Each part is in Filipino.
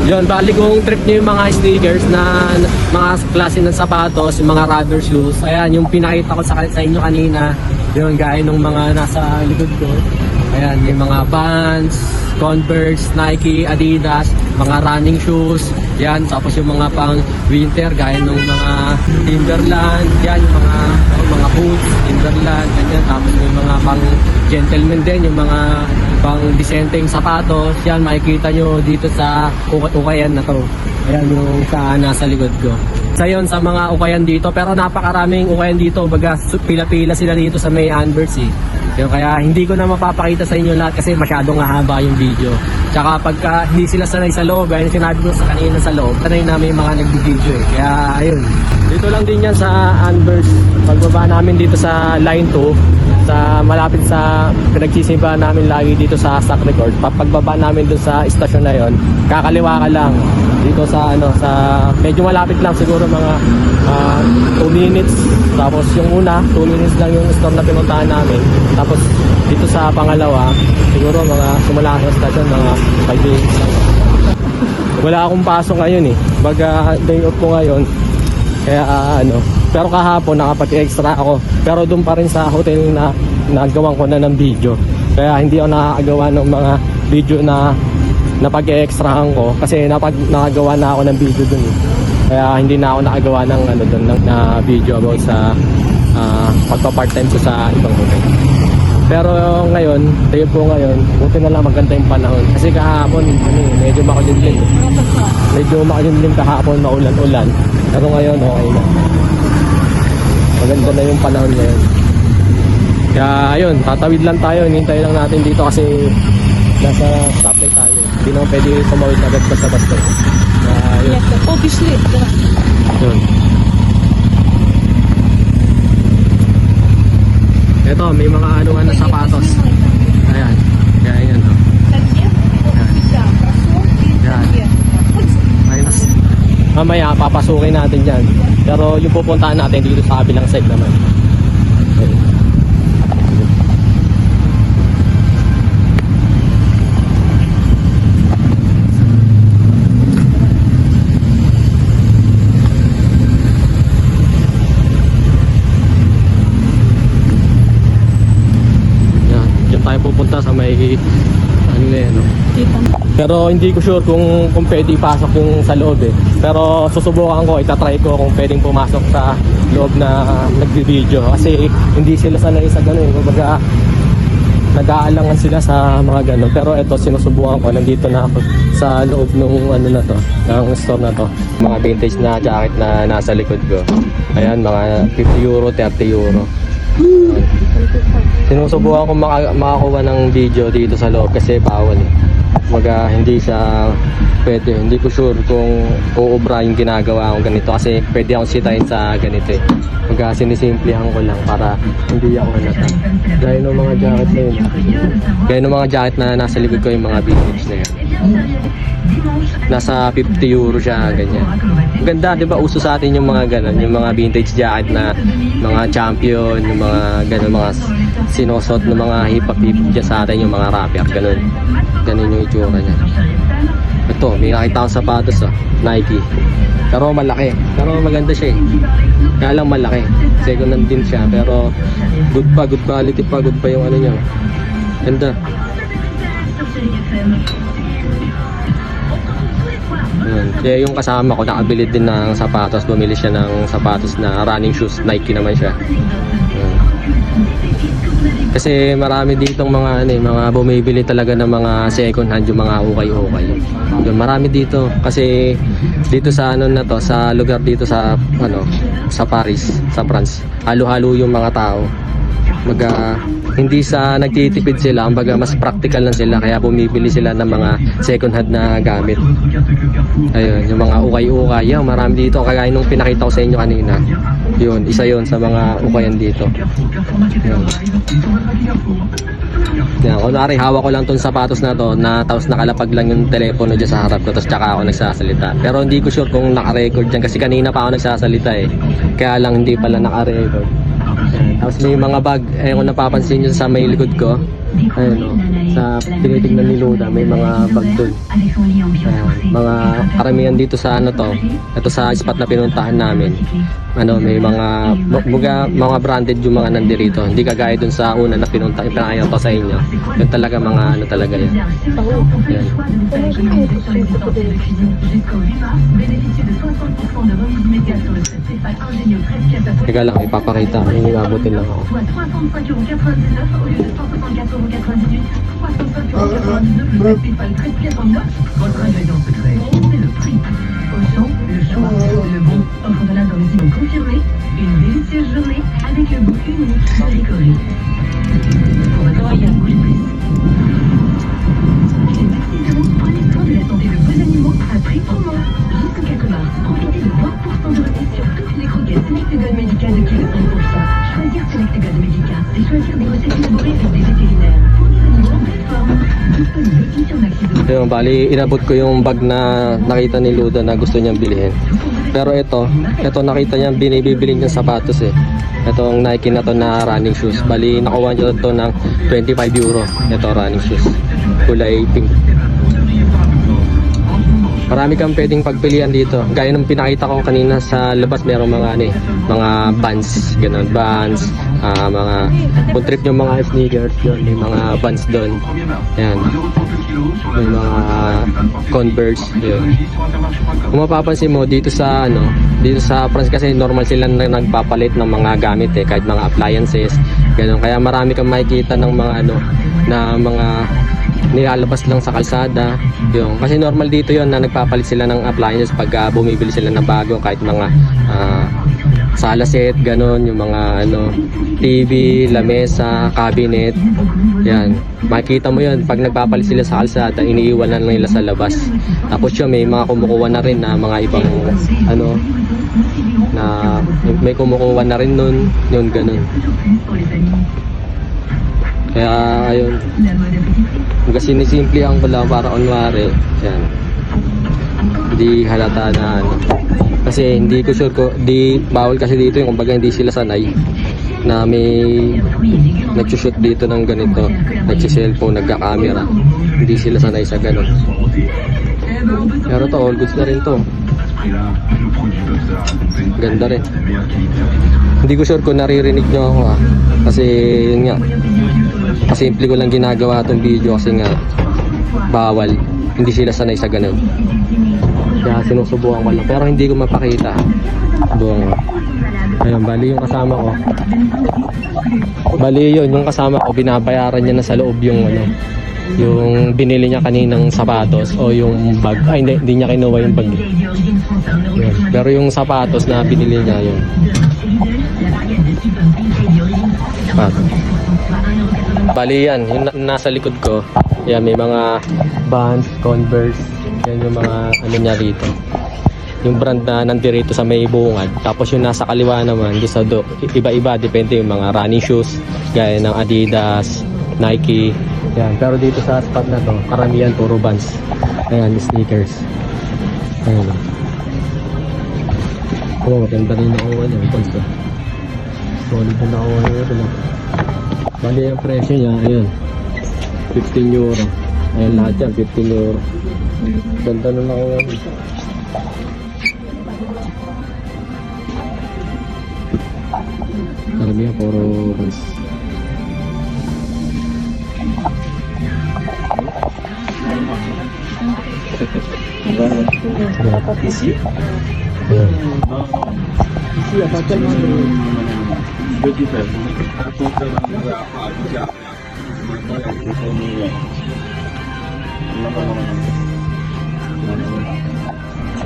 Yun, bali kung trip nyo yung mga sneakers na mga klase ng sapatos, yung mga rubber shoes. Ayan, yung pinakita ko sa inyo kanina, yun, gaya nung mga nasa likod ko. Ayan, yung mga Vans, Converse, Nike, Adidas, mga running shoes. Yan, tapos yung mga pang winter, gaya nung mga Timberland. Yan, yung mga boots, Timberland, ganyan. Tapos yung mga pang gentleman din, yung mga pang disenteng sapatos. Yan, makikita nyo dito sa ukayan na to. Ayan yung nasa likod ko. Sa yun, sa mga ukayan dito, pero napakaraming ukayan dito. Baga, pila-pila sila dito sa may Anvers eh. Yun, kaya hindi ko na mapapakita sa inyo lahat kasi masyadong haba yung video. Tsaka pagka hindi sila sanay sa loob, gaya yung sinabi ko sa kanina sa loob, sanay namin yung mga nag-video eh. Kaya ayun, dito lang din yan sa Anvers. Pagbaba namin dito sa line 2, sa malapit sa pinagsisimba namin lagi dito sa Stock Record. Pagbaba namin dun sa istasyon na yon, kakaliwa ka lang dito sa medyo malapit lang siguro mga 2 minutes. Tapos yung una 2 minutes lang yung store na pinuntahan namin. Tapos dito sa pangalawa siguro mga sumula sa station mga 5 minutes lang. Wala akong pasok ngayon eh, baga day off ko ngayon. Kaya pero kahapon nakapag-extra ako. Pero doon pa rin sa hotel na nagawan ko na ng video. Kaya hindi ako nakakagawa ng mga video na pag-extrahan ko kasi nakagawa na ako ng video doon. Kaya hindi na ako nakagawa ng doon na video about sa pagpa-part-time ko sa ibang hotel. Pero ngayon, tayo po ngayon, buti na lang maganda yung panahon. Kasi kahapon, medyo makulimlim. Medyo makulimlim kahapon, maulan-ulan. Pero ngayon, okay na. Maganda na yung panahon ngayon. Kaya ayun, tatawid lang tayo. Hinintay lang natin dito kasi nasa stoplight tayo. Hindi naman pwede tumawid agad basta-basta. Kaya ayun. Obviously. Yun. Ito, may mga anuhan na sapatos. Ayan. Kaya yan. Ayan. Minus. Mamaya, papasukin natin dyan. Pero yung pupuntahan natin dito sa kabilang side naman. Okay. Pupunta sa may pero hindi ko sure kung pwede ipasok yung sa loob eh. Pero susubukan ko, itatry ko kung pwedeng pumasok sa loob na nagbi-video kasi hindi sila sanay sa gano'n. Kumbaga nag-aalangan sila sa mga gano'n. Pero ito sinusubukan ko, nandito na ako sa loob nung na to, ng store na to. Mga vintage na jacket na nasa likod ko. Ayan, mga 50 euro, 30 euro. Sinusubukan ko makakuha ng video dito sa loob kasi bawal eh. Maga hindi siya pwede. Hindi ko sure kung uubra yung ginagawa ko ganito kasi pwede akong sitahin sa ganito eh. Maga sinisimplihan ko lang para hindi ako halata. Gaya ng mga jacket na yun. Gaya ng mga jacket na nasa likod ko yung mga vintage na yan. Nasa 50 euro siya, ganyan. Ganda, di ba? Uso sa atin yung mga ganon, yung mga vintage jacket na mga champion, yung mga ganon, mga sinosot ng mga hip-hop dyan sa atin, yung mga rapper, ganon. Ganon yung itsura niya. Ito, may nakita akong sapatos, Nike. Pero malaki. Pero maganda siya eh. Kaya lang malaki. Second hand din siya, pero good pa, good quality pa, good pa yung ano niya. Ganda. Kaya yung kasama ko nakabili din ng sapatos, bumili siya ng sapatos na running shoes, Nike naman siya. Kasi marami ditong mga bumibili talaga ng mga second hand, yung mga ukay-ukay. Marami dito kasi dito sa na to, sa lugar dito sa sa Paris, sa France. Halo-halo yung mga tao. Hindi sa nagtitipid sila, kumbaga mas practical lang sila kaya bumibili sila ng mga second hand na gamit. Ayun, yung mga ukay-ukay, marami dito kagaya nung pinakita ko sa inyo kanina. Yun, isa yun sa mga ukayan dito. Yun. Yan, kunwari hawak ko lang tong sapatos na to na tapos nakalapag lang yung telepono dyan sa harap ko tapos tsaka ako nagsasalita. Pero hindi ko sure kung naka-record dyan kasi kanina pa ako nagsasalita eh. Kaya lang hindi pala naka-record. Tapos may mga bag, kung napapansin nyo sa may likod ko, Ayun o, sa tinitignan ni Luda, may mga bag doon. Mga karamihan dito sa ano to, ito sa spot na pinuntahan namin. Ano, may mga branded yung mga nandirito. Hindi kagaya dun sa una na pinuntahan ko sa inyo. Yung talaga mga ano talaga yan. Yan. Teka lang, ipapakita. Inabutin lang ako. Une délicieuse journée avec le goût unique de Ricory. Pour votre voyage plus. Chez Taxi Vélo, prenez soin de la santé de vos animaux à prix promo. Jusqu'au 4 mars, profitez de 20% de remise sur toutes les croquettes Selectegold Medica de kilo 5%. Choisir Selectegold Medica, c'est choisir des recettes élaborées avec des vétérinaires. Pour les animaux en plateforme. Disponible aussi sur Maxi Vélo. Yung bali, inabot ko yung bag na nakita ni Luda na gusto niyang bilhin. Pero ito nakita niya binibili niyang sapatos eh. Itong Nike na to na running shoes. Bali, nakuha niya to ng 25 euro. Ito running shoes. Kulay pink. Marami kang pwedeng pagpilian dito. Gaya ng pinakita ko kanina sa labas, merong mga mga Vans, ganun, Vans, mga kung trip yung mga sneakers yun, may mga Vans doon. Ayan. May mga Converse yun. Kung mapapansin mo dito sa France kasi normal sila na nagpapalit ng mga gamit eh, kahit mga appliances, ganun. Kaya marami kang makikita ng mga na mga nilalabas lang sa kalsada yung kasi normal dito yon na nagpapalit sila ng appliances pag bumibili sila ng bago, kahit mga sala set, ganon, yung mga TV, lamesa, cabinet, yan, makikita mo yun pag nagpapalit sila sa kalsada, iniiwan na nila sa labas. Tapos yun, may mga kumukuha na rin na mga ibang na may kumukuha na rin nun, yun, ganon. Kaya ayun, kasi nisimplihan ko lang para kunwari, yan, hindi halata na kasi hindi ko sure ko, bawal kasi dito yung kumbaga hindi sila sanay na may nagsushoot dito ng ganito, nagsiselfone, nagka-camera, hindi sila sanay sa ganon. Pero to, all goods na rin to, ganda rin. Hindi ko sure kung naririnig nyo ako kasi yun nga, kasimple ko lang ginagawa itong video kasi nga bawal, hindi sila sanay sa ganun, kaya sinusubukan ko lang, pero hindi ko mapakita buong. Ayun, bali yung kasama ko, yung kasama ko binabayaran niya na sa loob yung yung binili niya kaninang sapatos o yung bag. Ay hindi niya kinuha yung bag. Yun. Pero yung sapatos na binili niya yun. Bali yan, yung nasa likod ko, yan, may mga Vans, Converse, yan yung mga niya rito. Yung brand na nandirito sa may bungad. Tapos yung nasa kaliwa naman, iba-iba, depende yung mga running shoes, gaya ng Adidas, Nike, yan. Pero dito sa spot na to, karamihan puro Vans. Ayan, sneakers. Ayan. Oh, maganda rin nakuha niya, Vans to. Solid na nakuha niya ito. Bali ang presyo niya, ayun, 15 euro. Ayan, lahat yan, 15 euro. Ganda na nakuha niya. Karamihan puro Vans. Ici? Ici, à partir de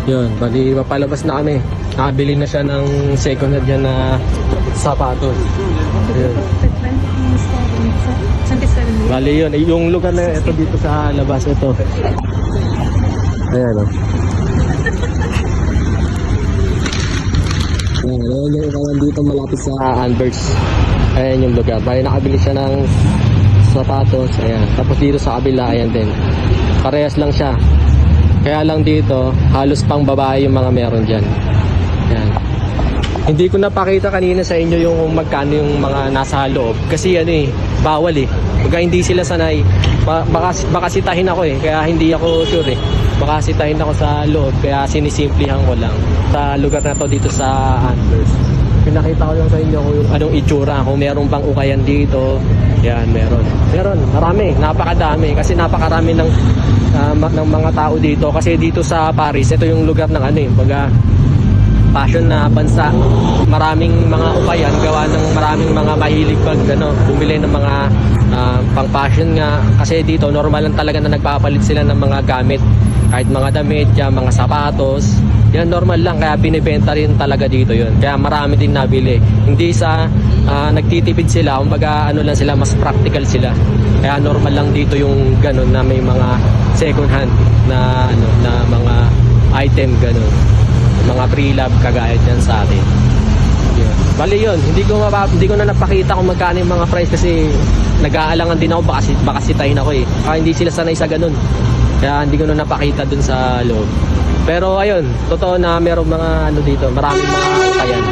yun, bali papalabas na kami. Nakabili na siya ng second hand yan na sapatos. Yun. Bali yun, yung lugar na ito dito sa labas, ito. Ayan o. Ayan yung ikawan dito malapit sa Anvers. Ayan yung lugar. Bali nakabili siya ng sapatos. Ayan. Tapos dito sa kabila, ayan din. Parehas lang siya. Kaya lang dito, halos pang babae yung mga meron dyan. Ayan. Hindi ko napakita kanina sa inyo yung magkano yung mga nasa loob. Kasi bawal eh. Pagka hindi sila sanay, baka sitahin ako eh, kaya hindi ako sure eh. Baka sitahin ako sa loob, kaya sinisimplihan ko lang sa lugar na to dito sa Anvers. Pinakita ko lang sa inyo kung anong itsura, kung meron bang ukayan dito. Yan, meron. Marami, napakadami kasi napakarami ng mga tao dito kasi dito sa Paris, ito yung lugar ng ano eh, baga passion na bansa. Maraming mga ukayan gawa ng maraming mga mahilig bumili ng mga pang passion nga kasi dito normal lang talaga na nagpapalit sila ng mga gamit, kahit mga damit, mga sapatos. Yan normal lang, kaya binibenta rin talaga dito yun. Kaya marami din nabili. Hindi sa nagtitipid sila, kumbaga ano lang sila, mas practical sila. Kaya normal lang dito yung ganun na may mga second hand na na mga item ganun. Mga pre-love kagaya dyan sa atin. Yun. Bali yun, hindi ko na napakita kung magkano yung mga price kasi nag-aalangan din ako, baka sitahin ako eh. Kaya hindi sila sanay sa ganun. Kaya hindi ko na napakita dun sa loob. Pero ayun, totoo na merong mga dito, maraming mga ukayan.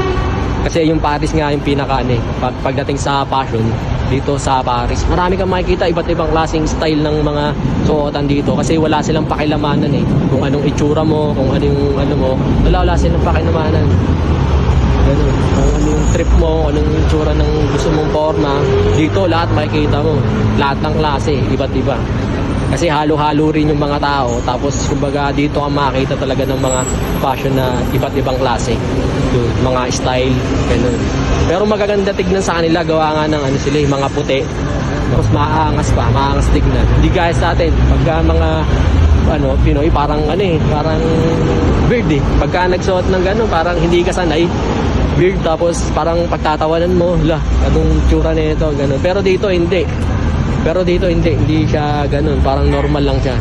Kasi yung Paris nga yung pinaka pagdating sa fashion dito sa Paris. Marami kang makikita iba't ibang klaseng style ng mga suotan dito kasi wala silang pakilamanan eh. Kung anong itsura mo, kung anong mo, wala silang pakilamanan. Ganun. Kung anong trip mo, anong itsura ng gusto mong forma, dito lahat makikita mo. Lahat ng klase, iba't iba. Kasi halo-halo rin yung mga tao. Tapos kumbaga dito ka makita talaga ng mga fashion na iba't ibang klase. Yung mga style, ganun. Pero magaganda tignan sa kanila, gawa nga ng sila, mga puti. Tapos maangas tignan. Hindi gaya sa atin, pagka mga Pinoy, parang parang weird eh. Pagka nagsuot ng ganun, parang hindi ka sanay. Weird, tapos parang pagtatawanan mo, anong tsura nito, ganun. Pero dito hindi siya ganun, parang normal lang siya.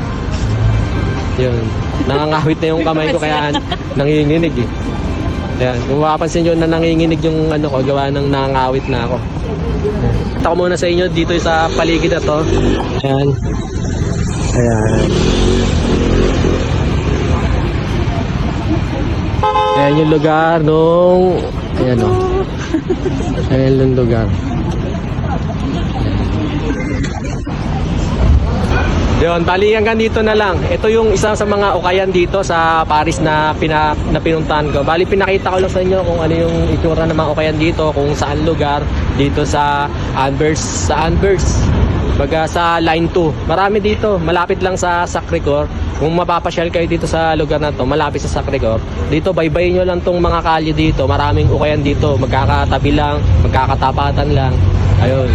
Yun, nangangawit na yung kamay ko kaya nanginginig eh. Ayan, kung mapapansin nyo na nanginginig yung ko, gawa ng nangangawit na ako. Ito ko muna sa inyo dito sa paligid na to. Ayan. Ayan yung lugar nung ayan yung lugar. Yun, bali hanggang dito na lang. Ito yung isa sa mga ukayan dito sa Paris na pinuntahan ko. Bali pinakita ko lang sa inyo kung ano yung itsura ng mga ukayan dito, kung saan lugar dito sa Anvers. Baga sa Line 2. Marami dito, malapit lang sa Sacré-Cœur. Kung mapapasyal kayo dito sa lugar na to, malapit sa Sacré-Cœur. Dito baybayin nyo lang tong mga kalye dito. Maraming ukayan dito, magkakatabi lang, magkakatapatan lang. Ayun.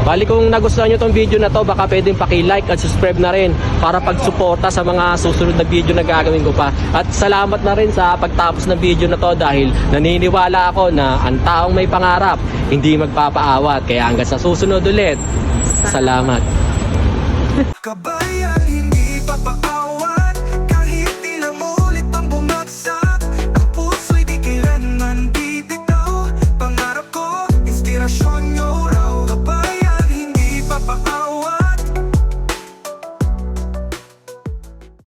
Bali kung nagustuhan nyo tong video na to, baka pwedeng paki-like at subscribe na rin para pagsuporta sa mga susunod na video na gagawin ko pa. At salamat na rin sa pagtapos ng video na to dahil naniniwala ako na ang taong may pangarap hindi magpapaawat. Kaya hanggang sa susunod ulit. Salamat. Kabayan